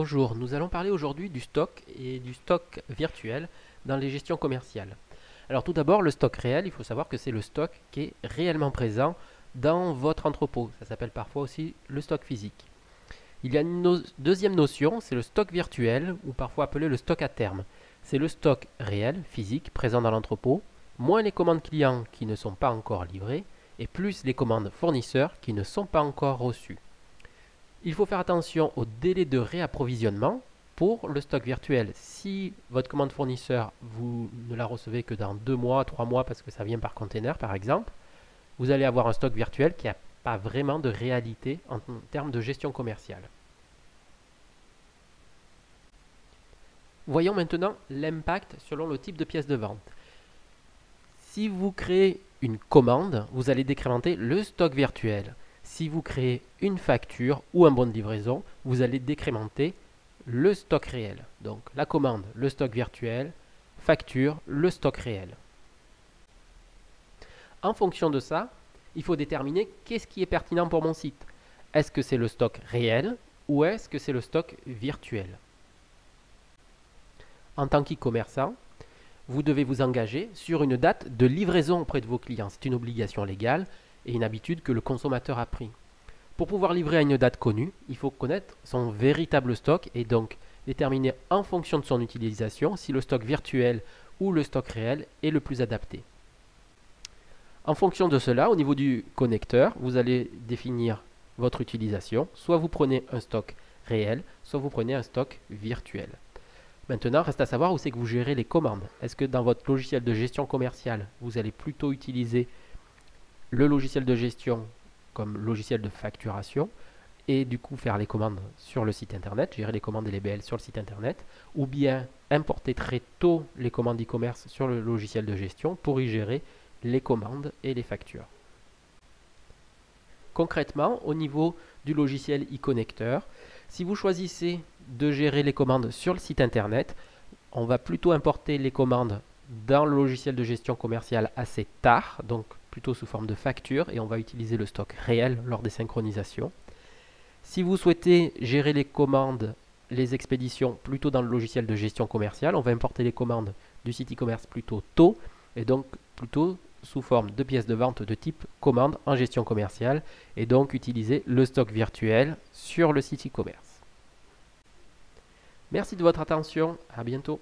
Bonjour, nous allons parler aujourd'hui du stock et du stock virtuel dans les gestions commerciales. Alors tout d'abord, le stock réel, il faut savoir que c'est le stock qui est réellement présent dans votre entrepôt. Ça s'appelle parfois aussi le stock physique. Il y a une deuxième notion, c'est le stock virtuel ou parfois appelé le stock à terme. C'est le stock réel, physique, présent dans l'entrepôt, moins les commandes clients qui ne sont pas encore livrées et plus les commandes fournisseurs qui ne sont pas encore reçues. Il faut faire attention au délai de réapprovisionnement pour le stock virtuel. Si votre commande fournisseur, vous ne la recevez que dans 2 mois, 3 mois parce que ça vient par container par exemple, vous allez avoir un stock virtuel qui n'a pas vraiment de réalité en termes de gestion commerciale. Voyons maintenant l'impact selon le type de pièce de vente. Si vous créez une commande, vous allez décrémenter le stock virtuel. Si vous créez une facture ou un bon de livraison, vous allez décrémenter le stock réel. Donc la commande, le stock virtuel, facture, le stock réel. En fonction de ça, il faut déterminer qu'est-ce qui est pertinent pour mon site. Est-ce que c'est le stock réel ou est-ce que c'est le stock virtuel? En tant qu'e-commerçant, vous devez vous engager sur une date de livraison auprès de vos clients. C'est une obligation légale et une habitude que le consommateur a pris. Pour pouvoir livrer à une date connue, il faut connaître son véritable stock et donc déterminer en fonction de son utilisation si le stock virtuel ou le stock réel est le plus adapté. En fonction de cela, au niveau du connecteur, vous allez définir votre utilisation. Soit vous prenez un stock réel, soit vous prenez un stock virtuel. Maintenant, reste à savoir où c'est que vous gérez les commandes. Est-ce que dans votre logiciel de gestion commerciale, vous allez plutôt utiliser le logiciel de gestion comme logiciel de facturation et du coup faire les commandes sur le site internet, gérer les commandes et les BL sur le site internet, ou bien importer très tôt les commandes e-commerce sur le logiciel de gestion pour y gérer les commandes et les factures. Concrètement, au niveau du logiciel e-connecteur, si vous choisissez de gérer les commandes sur le site internet, on va plutôt importer les commandes dans le logiciel de gestion commerciale assez tard, donc plutôt sous forme de facture, et on va utiliser le stock réel lors des synchronisations. Si vous souhaitez gérer les commandes, les expéditions plutôt dans le logiciel de gestion commerciale, on va importer les commandes du site e-commerce plutôt tôt, et donc plutôt sous forme de pièces de vente de type commande en gestion commerciale, et donc utiliser le stock virtuel sur le site e-commerce. Merci de votre attention, à bientôt.